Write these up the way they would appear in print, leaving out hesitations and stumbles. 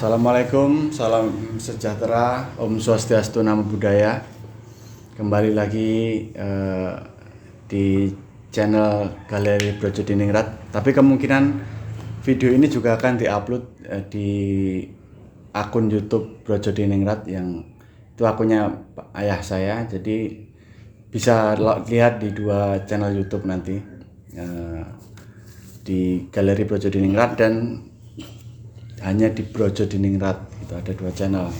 Assalamualaikum, salam sejahtera, Om Swastiastu, Namo Buddhaya. Kembali lagi di channel Galeri Brojodiningrat. Tapi kemungkinan video ini juga akan diupload di akun YouTube Brojodiningrat yang itu akunnya ayah saya. Jadi bisa lihat di dua channel YouTube nanti, di Galeri Brojodiningrat dan hanya di Brojodiningrat. Itu ada dua channel.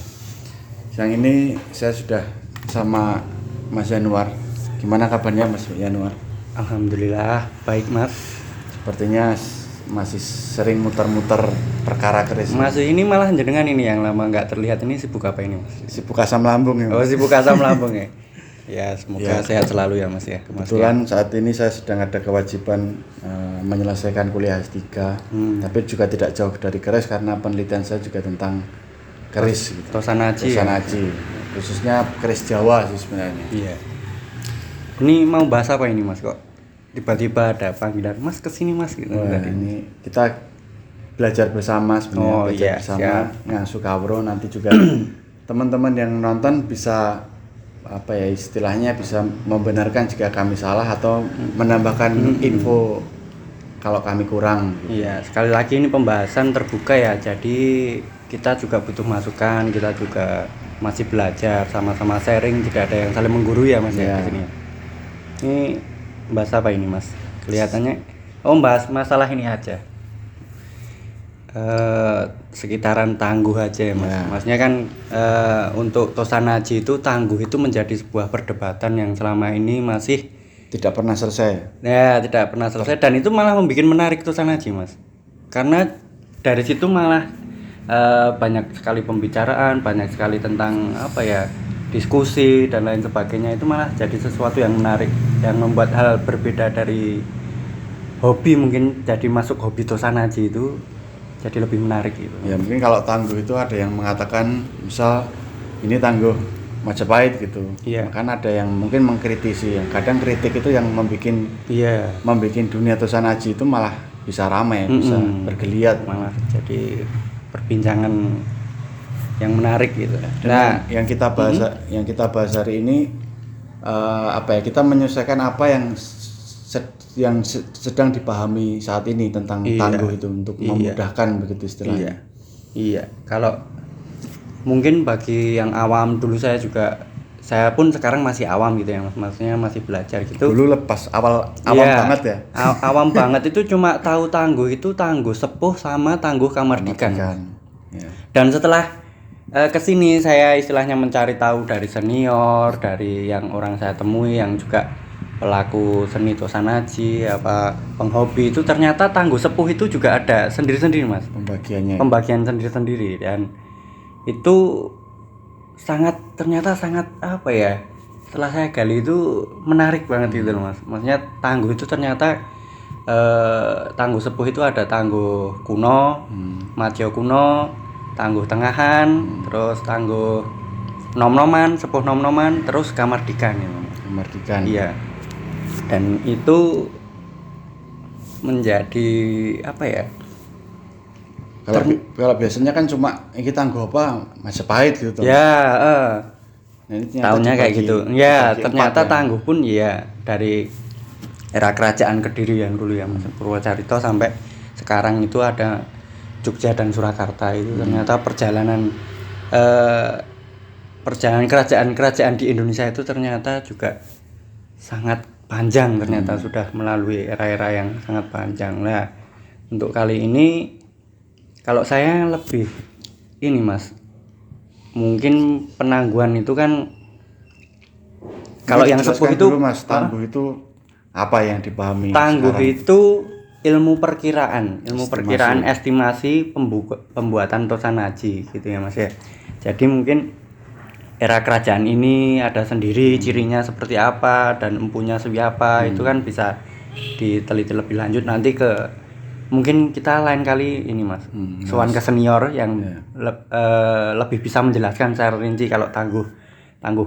Yang ini saya sudah sama Mas Yanuar. Gimana kabarnya Mas Yanuar? Alhamdulillah baik Mas. Sepertinya masih sering muter-muter perkara keris. Mas ini malah jenengan ini yang lama nggak terlihat, ini sibuk apa ini Mas? Sibuk asam lambung ya Mas? Oh, sibuk asam lambung ya. Ya semoga sehat selalu ya Mas ya. Kebetulan saat ini saya sedang ada kewajiban menyelesaikan kuliah S3, tapi juga tidak jauh dari keris karena penelitian saya juga tentang keris gitu. Tosanaji. Khususnya keris Jawa sih sebenarnya. Iya. Ini mau bahas apa ini Mas, kok tiba-tiba ada panggilan Mas kesini Mas gitu. Ini kita belajar bersama sebenarnya, bersama ngasuh kawro. Nanti juga teman-teman yang nonton bisa istilahnya bisa membenarkan jika kami salah atau menambahkan info kalau kami kurang gitu. Iya, sekali lagi ini pembahasan terbuka ya, jadi kita juga butuh masukan, kita juga masih belajar, sama-sama sharing, tidak ada yang saling menggurui ya Mas ya di sini. Ini bahas apa ini Mas? Kelihatannya bahas masalah ini aja. Sekitaran tangguh aja ya Mas. Maksudnya kan untuk Tosanaji itu tangguh itu menjadi sebuah perdebatan yang selama ini masih tidak pernah selesai. Ya, tidak pernah selesai, dan itu malah membuat menarik Tosanaji Mas. Karena dari situ malah banyak sekali pembicaraan, banyak sekali tentang diskusi dan lain sebagainya. Itu malah jadi sesuatu yang menarik, yang membuat hal berbeda dari hobi, mungkin jadi masuk hobi Tosanaji itu jadi lebih menarik gitu. Ya mungkin kalau tangguh itu ada yang mengatakan misal ini tangguh Majapahit gitu. Iya. Kan ada yang mungkin mengkritisi, yang kadang kritik itu yang membuat dunia Tosanaji itu malah bisa ramai, bisa bergeliat, malah jadi perbincangan yang menarik gitu. Dan yang kita bahas hari ini kita menyelesaikan apa yang sedang dipahami saat ini tentang tangguh itu untuk memudahkan begitu istilahnya. Iya. Kalau mungkin bagi yang awam, dulu saya pun sekarang masih awam gitu ya Mas. Maksudnya masih belajar gitu. Dulu lepas awam banget ya. Awam banget itu cuma tahu tangguh itu tangguh sepuh sama tangguh Kamardikan. Ya. Dan setelah kesini saya istilahnya mencari tahu dari senior, dari yang orang saya temui yang juga pelaku seni Tosanaji, penghobi, itu ternyata tangguh sepuh itu juga ada sendiri-sendiri Mas. Pembagian sendiri-sendiri, dan itu ternyata sangat setelah saya gali itu menarik banget gitu Mas. Maksudnya tangguh itu ternyata tangguh sepuh itu ada tangguh kuno, madya kuno, tangguh tengahan, terus tangguh nom-noman, sepuh nom-noman, terus Kamardikan ya. Kamardikan. Iya. Dan itu menjadi Kalau biasanya kan cuma ini tangguh Majapahit gitu. Ya, tahunnya kayak gitu. Ya, ternyata 4, tangguh pun dari era kerajaan Kediri yang dulu ya Mas, Purwocarito sampai sekarang itu ada Jogja dan Surakarta. Itu ternyata perjalanan kerajaan-kerajaan di Indonesia itu ternyata juga sangat panjang, ternyata sudah melalui era-era yang sangat panjang. Nah, untuk kali ini kalau saya lebih ini Mas, mungkin penangguhan itu kan kalau yang sepuh itu Mas, tangguh itu apa yang dipahami? Tangguh sekarang itu ilmu perkiraan estimasi pembuatan Tosanaji gitu ya Mas ya. Jadi mungkin era kerajaan ini ada sendiri cirinya seperti apa dan empunya seperti itu kan bisa diteliti lebih lanjut nanti mungkin kita lain kali ini Mas. Soal ke senior yang lebih bisa menjelaskan secara rinci kalau tangguh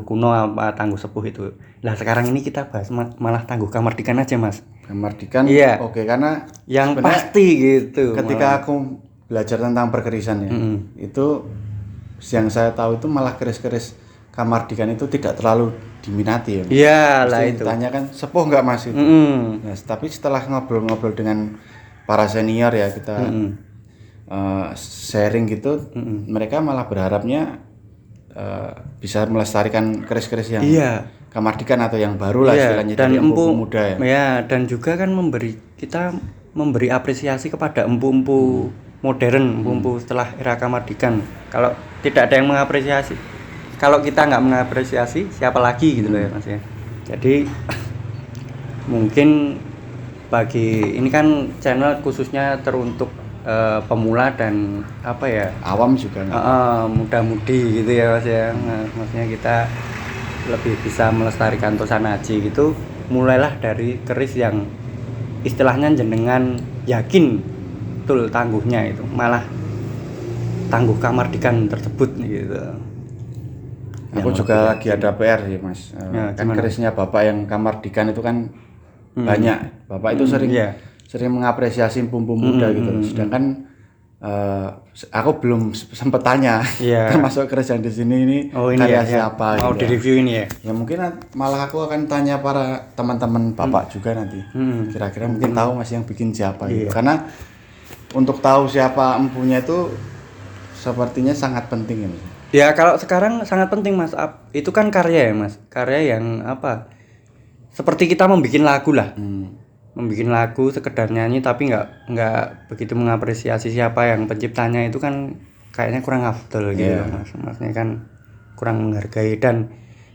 kuno tangguh sepuh itu. Nah, sekarang ini kita bahas malah tangguh Kamardikan aja Mas. Kamardikan. Oke, karena yang pasti gitu. Ketika aku belajar tentang perkerisan ya. Itu yang saya tahu itu malah keris-keris Kamardikan itu tidak terlalu diminati ya. Iya lah Pasti itu. ditanyakan sepuh nggak Mas itu. Nah, tapi setelah ngobrol-ngobrol dengan para senior ya kita sharing gitu, mereka malah berharapnya bisa melestarikan keris-keris yang Kamardikan atau yang baru lah istilahnya dan dari empu muda ya. Ya, dan juga kan kita memberi apresiasi kepada empu-empu modern, empu-empu setelah era Kamardikan. Kalau tidak ada yang mengapresiasi, kalau kita nggak mengapresiasi, siapa lagi gitu loh ya Mas ya. Jadi mungkin ini kan channel khususnya teruntuk pemula dan apa ya, Awam juga muda-mudi gitu ya Mas ya. Nah, maksudnya kita lebih bisa melestarikan Tosanaji gitu, mulailah dari keris yang istilahnya jenengan yakin betul tangguhnya itu, malah tangguh Kamardikan tersebut gitu. Aku juga lagi ada PR sih Mas. Kan kerisnya Bapak yang Kamardikan itu kan banyak. Bapak itu sering mengapresiasi empu-empu muda gitu. Sedangkan aku belum sempat tanya termasuk keris yang di sini ini karya siapa mau gitu. Di-review ini ya. Ya mungkin malah aku akan tanya para teman-teman Bapak juga nanti. Kira-kira mungkin tahu Mas yang bikin siapa gitu. Karena untuk tahu siapa empunya itu sepertinya sangat penting ya Mas. Ya kalau sekarang sangat penting Mas. Itu kan karya ya Mas. Karya yang apa? Seperti kita membuat lagu lah. Membuat lagu sekedar nyanyi tapi nggak begitu mengapresiasi siapa yang penciptanya, itu kan kayaknya kurang afdol gitu Mas. Maksudnya kan kurang menghargai, dan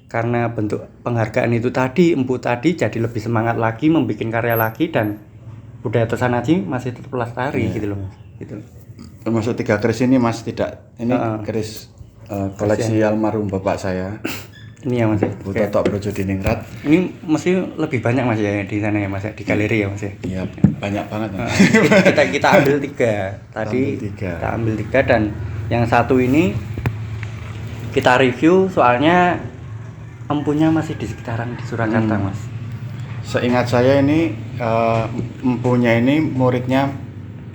karena bentuk penghargaan itu tadi, empu tadi jadi lebih semangat lagi membuat karya lagi, dan budaya Tosanaji masih tetap lestari gitu loh Mas. Gitu. Termasuk 3 keris ini Mas, tidak ini keris koleksi almarhum bapak saya. Ini ya Mas ya. Bu Totok Brojodiningrat. Ini mesti lebih banyak Mas ya di sana ya Mas ya, di galeri ya Mas ya. Iya, banyak banget. Kita ambil 3. Tadi kita ambil 3, dan yang satu ini kita review soalnya empunya masih di sekitaran di Surakarta Mas. Seingat saya ini empunya ini muridnya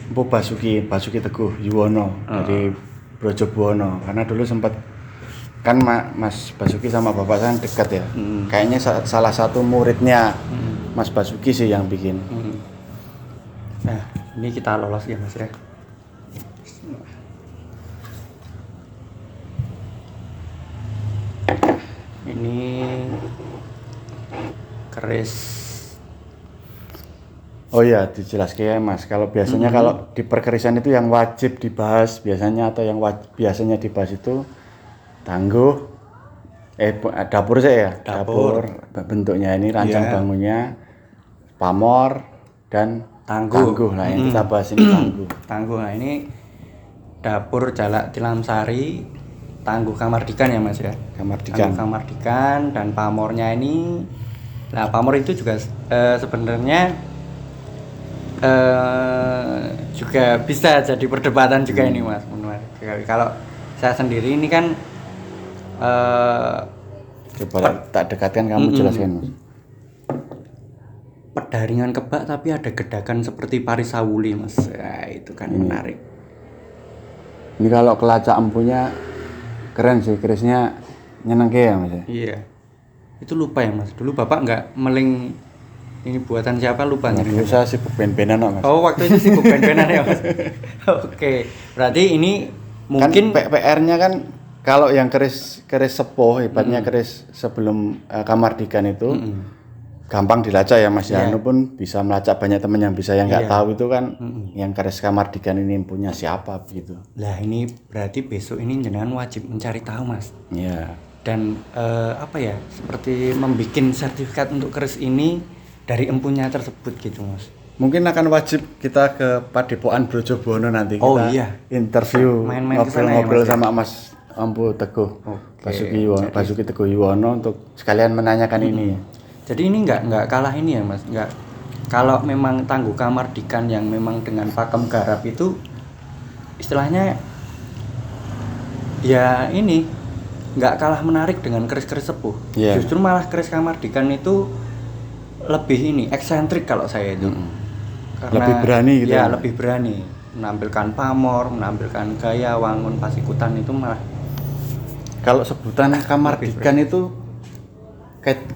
Empu Basuki Teguh Yuwono dari Brojobuwono, karena dulu sempat kan Mas Basuki sama bapak saya dekat ya. Kayaknya salah satu muridnya Mas Basuki sih yang bikin. Nah, ini kita lolos ya Mas ya. Ini keris. Oh iya, dijelaskan ya Mas. Kalau biasanya kalau di perkerisan itu yang wajib dibahas biasanya, atau yang biasanya dibahas itu tangguh, dapur saya ya. Dapur bentuknya ini, rancang bangunnya, pamor, dan tangguh. Nah, yang kita bahas ini tangguh. Tangguh. Nah, ini dapur Jalak Tilamsari, tangguh Kamardikan ya Mas ya. Kamardikan. Tangguh Kamardikan, dan pamornya ini, nah pamor itu juga sebenarnya juga bisa jadi perdebatan juga ini Mas. Kalau saya sendiri ini kan coba tak dekatkan, kamu jelaskan Mas. Pedaringan kebak tapi ada gedakan seperti Parisawuli Mas. Ya, itu kan menarik. Ini kalau kelacak empunya keren sih, kerisnya nyenengke ya Mas. Iya. Itu lupa ya Mas. Dulu Bapak nggak meling ini buatan siapa, lupa nih. Dulu saya sibuk ben-benan Mas. Oh, waktu itu sibuk ben-benan ya Mas. Oke. Berarti ini mungkin kan PR-nya kan kalau yang keris sepuh, hebatnya keris sebelum Kamardikan itu gampang dilacak ya Mas. Anu pun bisa melacak, banyak teman yang bisa, yang nggak tahu itu kan yang keris Kamardikan ini punya siapa begitu. Lah ini berarti besok ini jenengan wajib mencari tahu Mas. Iya. Dan apa ya, seperti membikin sertifikat untuk keris ini dari empunya tersebut gitu Mas. Mungkin akan wajib kita ke Padepokan Brojobuwono nanti, kita interview, ngobrol-ngobrol sama Mas Empu Teguh Basuki Teguh Yuwono untuk sekalian menanyakan ini. Jadi ini nggak kalah ini ya Mas, nggak, kalau memang tangguh Kamardikan yang memang dengan pakem garap itu istilahnya ya ini nggak kalah menarik dengan keris-keris sepuh. Justru malah keris Kamardikan itu lebih ini eksentrik kalau saya itu. Karena lebih berani gitu. Ya, lebih berani. menampilkan pamor, menampilkan gaya wangun pasikutan itu malah Kalau sebutan kamardikan itu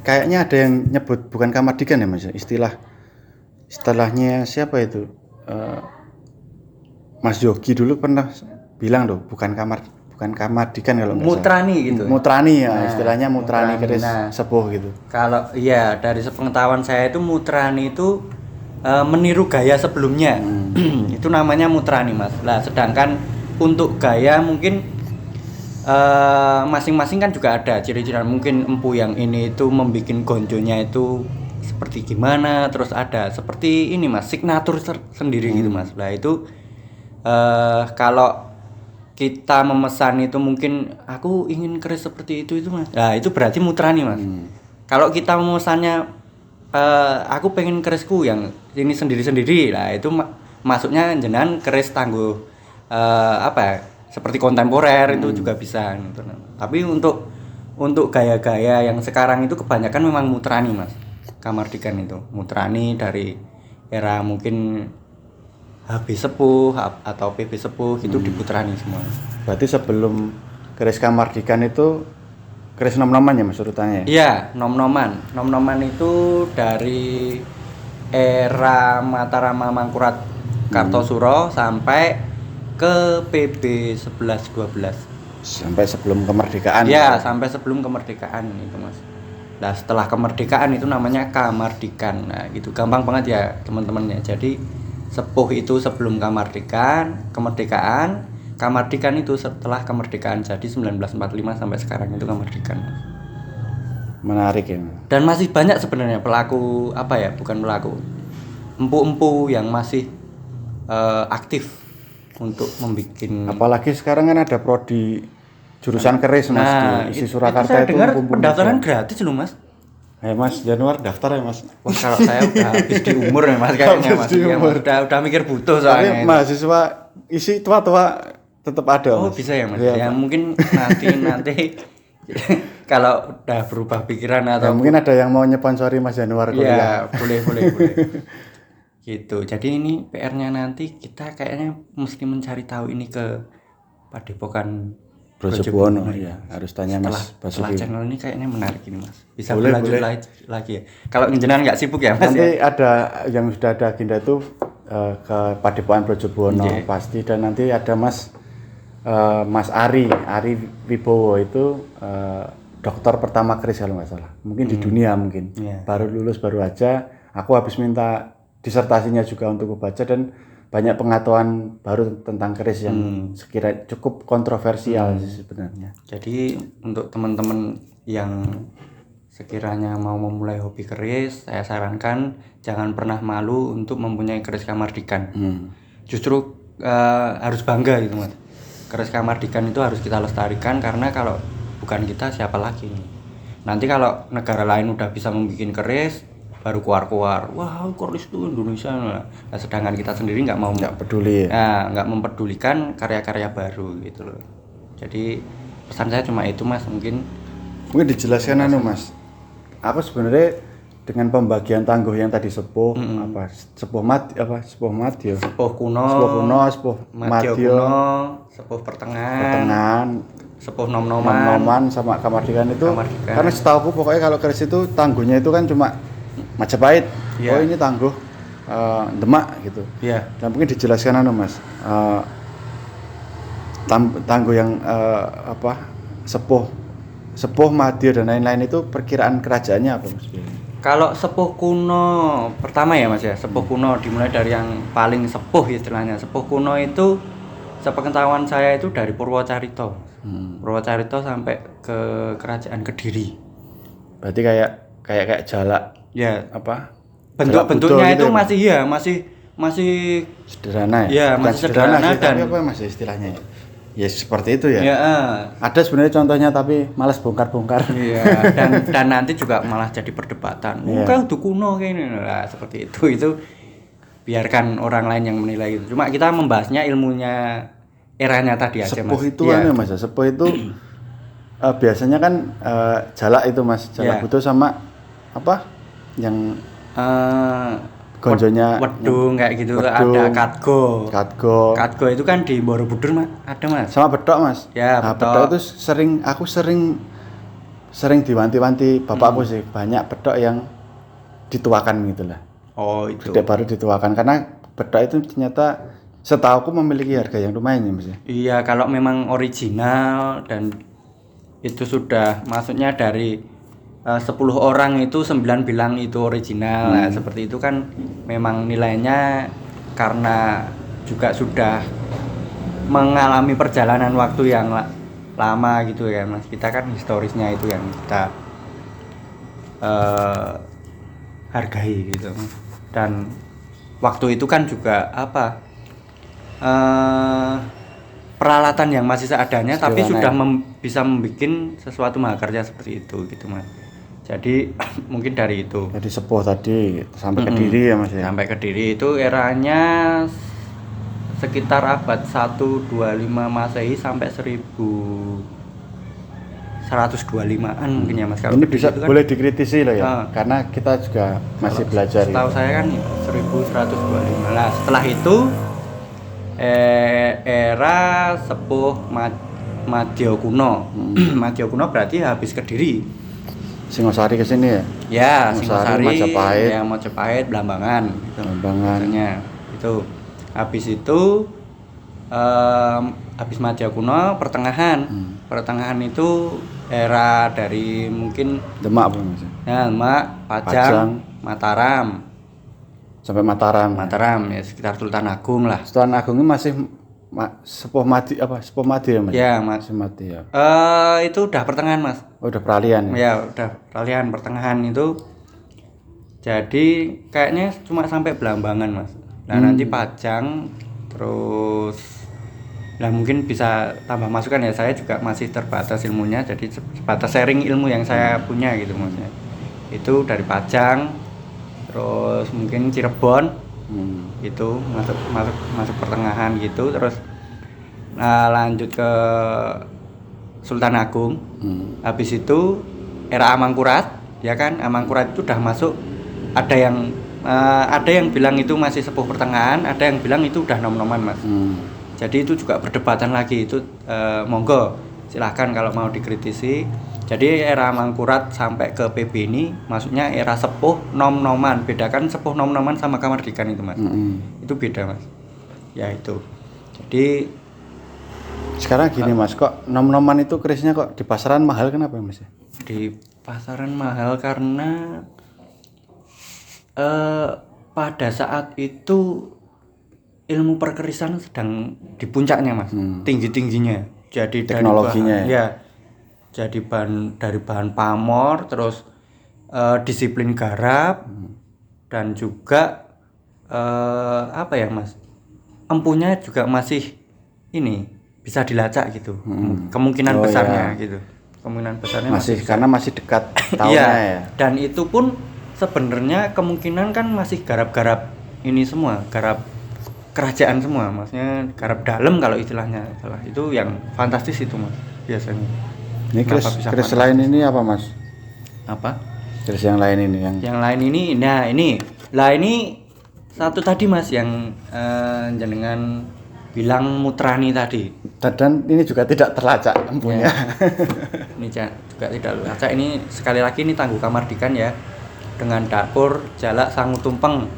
kayaknya ada yang nyebut bukan kamardikan ya Mas, istilahnya siapa itu? Mas Yogi dulu pernah bilang loh, bukan kamardikan kalau nggak mutrani salah. gitu. Mutrani ya, istilahnya mutrani keris Nah, sepuh gitu. kalau iya dari sepengetahuan saya itu mutrani itu meniru gaya sebelumnya. Itu namanya mutrani, Mas. Lah, sedangkan untuk gaya mungkin masing-masing kan juga ada ciri-ciri. Mungkin empu yang ini itu membuat gonjonya itu seperti gimana, terus ada seperti ini Mas, signatur sendiri gitu Mas. Lah itu kalau kita memesan itu mungkin aku ingin keris seperti itu Mas. Nah, itu berarti mutrani Mas. Kalau kita memesannya aku pengen kerisku yang ini sendiri-sendiri. Nah, itu masuknya jenengan keris tangguh apa ya? Seperti kontemporer itu juga bisa gitu. Tapi untuk gaya-gaya yang sekarang itu kebanyakan memang mutrani Mas. Kamardikan itu mutrani dari era mungkin HB sepuh atau PB sepuh itu diputrani semua. Berarti sebelum keris kamardikan itu keris nom-noman ya Mas urutannya? Iya, nom-noman. Nom-noman itu dari era Mataram Mangkurat Kartosuro sampai ke PB 11-12. Sampai sebelum kemerdekaan. Ya, sampai sebelum kemerdekaan itu Mas. Nah, setelah kemerdekaan itu namanya kamardikan. Nah, gitu gampang banget ya teman-teman ya. Jadi sepuh itu sebelum kemerdekaan, kamardikan itu setelah kemerdekaan. Jadi 1945 sampai sekarang itu kamardikan. Menarik ya. Dan masih banyak sebenarnya pelaku bukan pelaku. Empu-empu yang masih aktif untuk membuat. Apalagi sekarang kan ada prodi jurusan keris Mas di Surakarta saya itu. dengar pendaftaran gratis loh Mas. Mas Januar daftar ya Mas. Wah, kalau saya udah habis di umur ya Mas kayaknya Mas. Ya, udah mikir butuh soalnya. Tapi mahasiswa isi tua-tua tetap ada. Oh, Mas. bisa ya Mas. Ya, ya mungkin nanti kalau udah berubah pikiran atau mungkin ada yang mau nyponsori Mas Januar ya kuliah. boleh. Gitu. Jadi ini PR-nya nanti kita kayaknya mesti mencari tahu ini ke Padepokan Brojobuono ya, harus tanya Mas setelah Basuki. channel ini kayaknya menarik ini Mas. Bisa Boleh. berlanjut lagi ya. Kalau jenengan nggak sibuk ya Mas. Nanti ada yang sudah ada agenda itu ke Padepokan Brojobuono pasti, dan nanti ada Mas Ari Wibowo itu dokter pertama keris kalau nggak salah. Mungkin di dunia mungkin. Baru lulus baru aja. Aku habis minta disertasinya juga untuk membaca, dan banyak pengetahuan baru tentang keris yang sekiranya cukup kontroversial sih sebenarnya. Jadi untuk teman-teman yang sekiranya mau memulai hobi keris, saya sarankan jangan pernah malu untuk mempunyai keris kamardikan. Justru harus bangga gitu Mas. Keris kamardikan itu harus kita lestarikan, karena kalau bukan kita siapa lagi nih. Nanti kalau negara lain udah bisa membuat keris baru keluar, wah keris itu Indonesia. Nah, sedangkan kita sendiri nggak peduli ya. Nah, nggak mempedulikan karya-karya baru gitu loh. Jadi pesan saya cuma itu Mas, mungkin dijelaskan Mas. Apa sebenarnya dengan pembagian tangguh yang tadi sepuh sepuh madya, sepuh kuno, sepuh madya kuno, sepuh pertengahan, sepuh nom-noman sama kamardikan itu. Karena setahuku pokoknya kalau keris itu tangguhnya itu kan cuma Majapahit. Oh ini tangguh Demak gitu. Dan mungkin dijelaskan Mas. Tangguh yang sepuh madya dan lain-lain itu perkiraan kerajaannya apa Mas? Kalau sepuh kuno pertama ya Mas ya, sepuh kuno dimulai dari yang paling sepuh istilahnya. Sepuh kuno itu sepengetahuan saya itu dari Purwocarito. Purwocarito sampai ke Kerajaan Kediri. Berarti kayak jalak. Ya, bentuk-bentuknya itu gitu ya? masih sederhana ya? Ya, masih sederhana sih, dan tapi apa Mas istilahnya? Ya seperti itu ya. Ya, ada sebenarnya contohnya tapi malas bongkar-bongkar. Iya, dan nanti juga malah jadi perdebatan. Kan udah kuno kayak ini. Nah, seperti itu biarkan orang lain yang menilai itu. Cuma kita membahasnya ilmunya eranya tadi aja Mas. Sepuh itu Mas, sepuh itu biasanya kan jalak itu Mas, jalak butuh sama apa? Yang gonjonya wedung kayak gitu, wedung, ada katgo. katgo. Katgo itu kan di Borobudur Mas, ada Mas. Sama bedok Mas. Ya, Nah, bedok. bedok itu aku sering diwanti-wanti bapakku sih, banyak bedok yang dituakan gitu lah. Oh, itu. Bedok baru dituakan karena bedok itu ternyata setahuku memiliki harga yang lumayan ya Mas ya. Iya, kalau memang original dan itu sudah maksudnya dari 10 orang itu 9 bilang itu original. Nah, seperti itu kan memang nilainya karena juga sudah mengalami perjalanan waktu yang lama gitu ya Mas. Kita kan historisnya itu yang kita hargai gitu. Dan waktu itu kan juga apa? Peralatan yang masih seadanya tapi sudah bisa membuat sesuatu mahakarya seperti itu gitu Mas. Jadi mungkin dari itu. Jadi sepuh tadi sampai Kediri ya Mas ya. Sampai Kediri itu eranya sekitar abad 125 Masehi sampai 1125-an mungkin ya Mas. Kalau Ini bisa kan, boleh dikritisi loh ya. Karena kita juga masih belajar. Setahu saya kan 1125. Nah, setelah itu era sepuh Madya kuno. Madya kuno berarti habis Kediri. Singosari ke sini ya? Ya, Singosari, Majapahit. ya Majapahit, Blambangan. Gitu. Blambangan. Misalnya, itu. Habis itu habis Madya kuno pertengahan. Pertengahan itu era dari mungkin Demak Mas. Ya, Demak, Pajang, Mataram. Sampai Mataram. Mataram ya sekitar Sultan Agung lah. Sultan Agung ini masih sepuh mati ya Mas? Ya, Mas. Masih mati ya. Itu udah pertengahan, Mas. Oh, udah peralihan ya? Ya, udah peralihan pertengahan itu. Jadi kayaknya cuma sampai Blambangan, Mas. Nah, nanti Pajang terus mungkin bisa tambah masukan ya. Saya juga masih terbatas ilmunya, jadi sebatas sharing ilmu yang saya punya gitu maksudnya. Itu dari Pajang terus mungkin Cirebon itu masuk pertengahan gitu, terus lanjut ke Sultan Agung. Habis itu era Amangkurat ya kan, Amangkurat itu udah masuk, ada yang bilang itu masih sepuh pertengahan, ada yang bilang itu udah nom-noman Mas. Jadi itu juga perdebatan lagi itu, monggo silahkan kalau mau dikritisi. Jadi era Amangkurat sampai ke PB ini maksudnya era sepuh nom-noman. Bedakan sepuh nom-noman sama Kamardikan itu Mas. Itu beda Mas. Ya itu. Jadi sekarang gini Mas, kok nom-noman itu kerisnya kok di pasaran mahal, kenapa Mas? Di pasaran mahal karena pada saat itu ilmu perkerisan sedang di puncaknya Mas, tinggi-tingginya. Jadi teknologinya dari bahan pamor, terus disiplin garap, dan juga apa ya Mas, empunya juga masih ini bisa dilacak gitu. Kemungkinan besarnya gitu. Kemungkinan besarnya masih karena masih dekat tahunnya ya. Dan itu pun sebenarnya kemungkinan kan masih garap-garap ini semua, garap kerajaan semua, maksudnya garap dalam kalau istilahnya. Salah itu yang fantastis itu Mas biasanya. Ini keris lain ini apa Mas? Apa? Keris yang lain ini yang lain ini, nah ini satu tadi Mas yang jenengan bilang Mutrani tadi. Dan ini juga tidak terlacak empunya. Ya. Ini juga tidak terlacak. Ini sekali lagi ini Tangguh Kamardikan ya, dengan dapur jalak sangu tumpeng.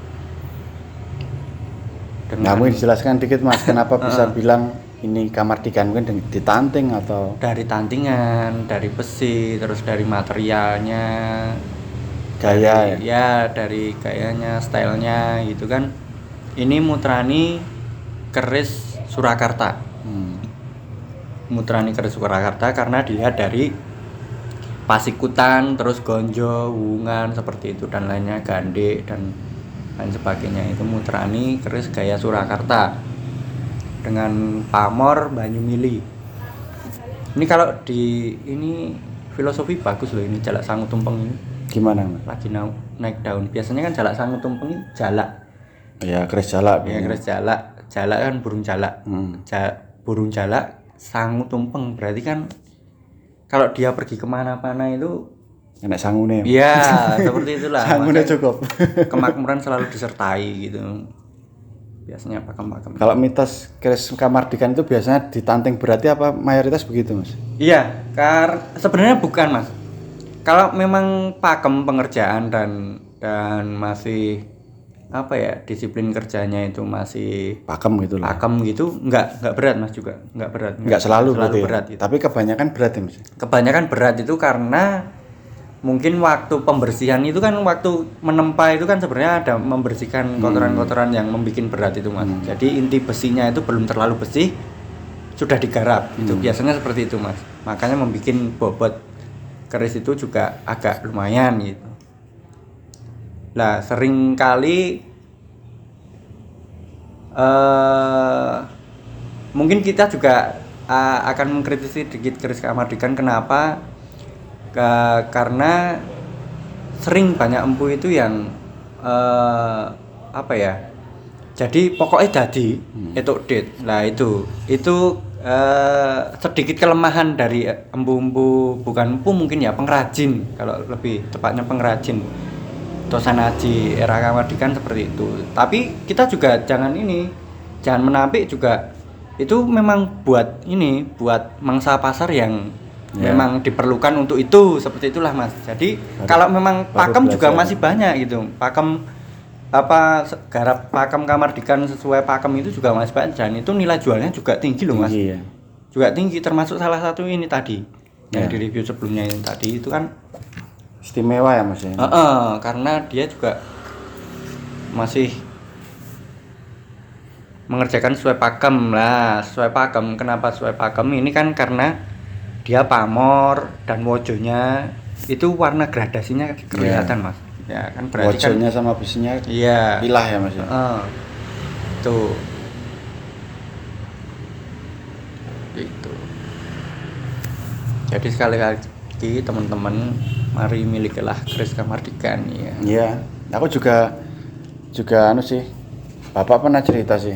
Mungkin dijelaskan dikit Mas, kenapa bisa bilang ini Kamardikan? Mungkin ditanting atau dari tantingan, dari besi, terus dari materialnya, gaya dari gayanya, stylenya gitu kan. Ini Mutrani keris Surakarta. Mutrani keris Surakarta karena dilihat dari pasikutan, terus gonjo, wungan seperti itu dan lainnya, gandek dan lain sebagainya. Itu Mutrani keris gaya Surakarta dengan pamor Banyumili. Ini kalau ini filosofi bagus loh, ini jalak sangu tumpeng ini. Gimana Mas? Lagi naik daun. Biasanya kan jalak sangu tumpeng ini jalak. Ya, keris jalak. Ya, keris jalak. Jalak kan burung jalak. Burung jalak sangu tumpeng berarti kan kalau dia pergi kemana-mana itu Enak sangune. Iya, seperti itulah. Sangune Makanya cukup. kemakmuran selalu disertai gitu. Biasanya pakem-pakem. Kalau mitos keris kamardikan itu biasanya ditanting berarti apa mayoritas begitu, Mas? Iya, sebenarnya bukan, Mas. Kalau memang pakem pengerjaan dan masih apa ya, disiplin kerjanya itu masih Pakem gitu lah. pakem gitu, nggak berat, Mas, juga. Nggak berat. Enggak selalu berarti ya? berat gitu. Tapi kebanyakan berat ya, Mas. Kebanyakan berat itu karena mungkin waktu pembersihan itu kan, waktu menempa itu kan sebenarnya ada membersihkan kotoran-kotoran yang membuat berat itu, Mas. Jadi inti besinya itu belum terlalu bersih, sudah digarap. Itu biasanya seperti itu, Mas. Makanya membuat bobot keris itu juga agak lumayan gitu. Lah sering kali mungkin kita juga akan mengkritisi sedikit keris kamardikan. Kenapa? Karena sering banyak empu itu yang apa ya, jadi pokoknya dadi etuk dit. Nah itu sedikit kelemahan dari empu-empu, bukan empu mungkin ya, pengrajin, kalau lebih tepatnya pengrajin Tosanaji era kamardikan seperti itu. Tapi kita juga jangan menampik juga, itu memang buat mangsa pasar yang memang diperlukan untuk itu, seperti itulah, Mas. Jadi kalau memang pakem juga masih banyak gitu. Pakem garap pakem kamardikan sesuai pakem itu juga masih banyak, dan itu nilai jualnya juga tinggi loh, Mas. Iya. Juga tinggi, termasuk salah satu ini tadi yang di review sebelumnya ini tadi itu kan Istimewa ya, Mas ya. Karena dia juga masih mengerjakan sesuai pakem. Lah, sesuai pakem. Kenapa sesuai pakem? Ini kan karena dia pamor dan wojonya itu warna gradasinya kelihatan, Mas. Ya, kan berarti wojonya sama besinya iya, pilah ya, Mas ya. Tuh. Itu. Jadi sekali lagi teman-teman, mari milikilah keris kamardikan ya. Iya, aku juga anu sih. Bapak pernah cerita sih.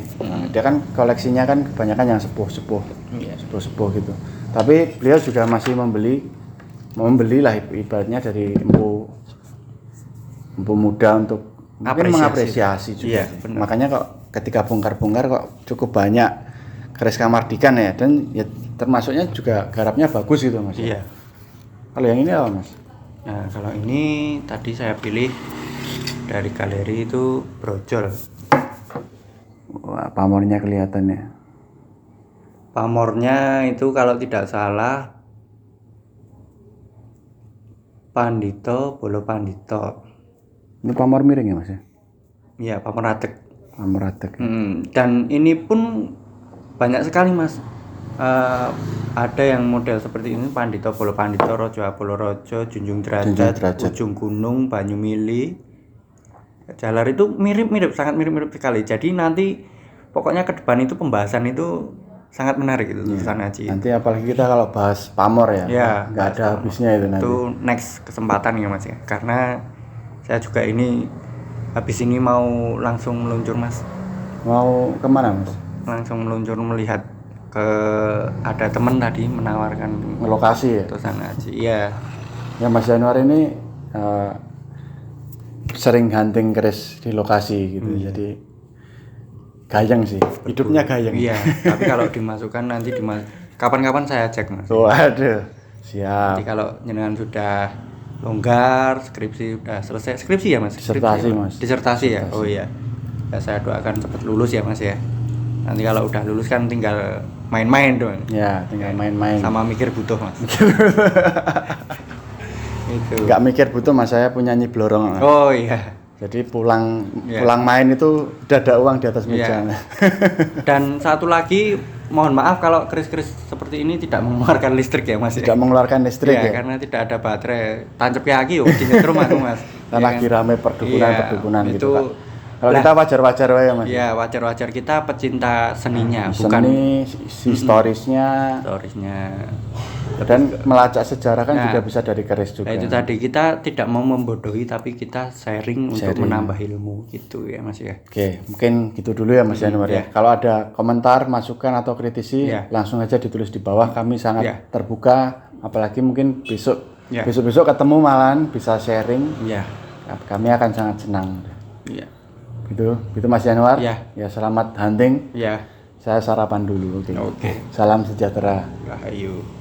Dia kan koleksinya kan kebanyakan yang sepuh-sepuh. Iya. Sepuh-sepuh gitu. Tapi beliau juga masih membeli lah ibaratnya dari empu muda untuk mungkin mengapresiasi juga. Iya, Makanya kok ketika bongkar-bongkar kok cukup banyak keris kamardikan ya, dan ya termasuknya juga garapnya bagus gitu, Mas. Iya. Kalau yang ini apa, Mas? Nah, kalau ini tadi saya pilih dari galeri itu brojol. Wah, pamornya kelihatan ya. Pamornya itu kalau tidak salah Pandito, Bolo Pandito. Ini pamor miring ya, Mas ya? Iya, pamor radek. Pamor radek. Dan ini pun banyak sekali, Mas. Ada yang model seperti ini, Pandito, Bolo Pandito, Rojo Apolo Rojo, Junjung Derajat, Ujung Gunung, Banyu Mili, Jalar, itu mirip-mirip, sangat mirip-mirip sekali. Jadi nanti pokoknya ke depan itu pembahasan itu sangat menarik itu Tosanaji. Nanti apalagi kita kalau bahas pamor ya, nggak ada habisnya itu nanti. Itu next kesempatan ya, Mas ya. Karena saya juga habis ini mau langsung meluncur, Mas. Mau kemana, Mas? Langsung meluncur melihat ada temen tadi menawarkan Lokasi ya? Tosanaji. Iya. Ya, Mas Januar ini sering hunting keris di lokasi gitu. Jadi gayeng sih. Hidupnya gayeng. Iya, tapi kalau dimasukkan nanti kapan-kapan saya cek, Mas. Waduh. Siap. Nanti kalau jenengan sudah longgar, skripsi sudah selesai. Skripsi ya, Mas? Disertasi, Mas. Disertasi ya. Oh iya. Ya, saya doakan cepat lulus ya, Mas ya. Nanti kalau udah lulus kan tinggal main-main dong. Ya, tinggal main-main. Sama mikir butuh, Mas. Itu. Nggak mikir butuh, Mas, saya punya Nyi Blorong, Mas. Oh iya. Jadi pulang main itu udah ada uang di atas meja. Dan satu lagi, mohon maaf kalau keris-keris seperti ini tidak mengeluarkan listrik ya, Mas. Tidak mengeluarkan listrik ya. Karena tidak ada baterai. Tancap kaki di nyetrum aku, Mas. Dan lagi rame perdukunan gitu, Pak. Kalau Lah, kita wajar-wajar ya, Mas. Iya, wajar-wajar, kita pecinta seninya, bukan seni, historisnya. Dan melacak sejarah kan juga bisa dari keris juga. Nah, itu tadi kita tidak mau membodohi, tapi kita sharing untuk menambah ilmu gitu ya, Mas ya. Oke, mungkin gitu dulu ya, Mas Januar ya. Kalau ada komentar, masukan atau kritisi, langsung aja ditulis di bawah. Kami sangat terbuka, apalagi mungkin besok Ya. Besok-besok ketemu malahan bisa sharing. Ya. Kami akan sangat senang. Ya. Gitu Mas Januar. Ya. Ya selamat hunting. Ya. Saya sarapan dulu. Oke. Oke. Salam sejahtera. Rahayu.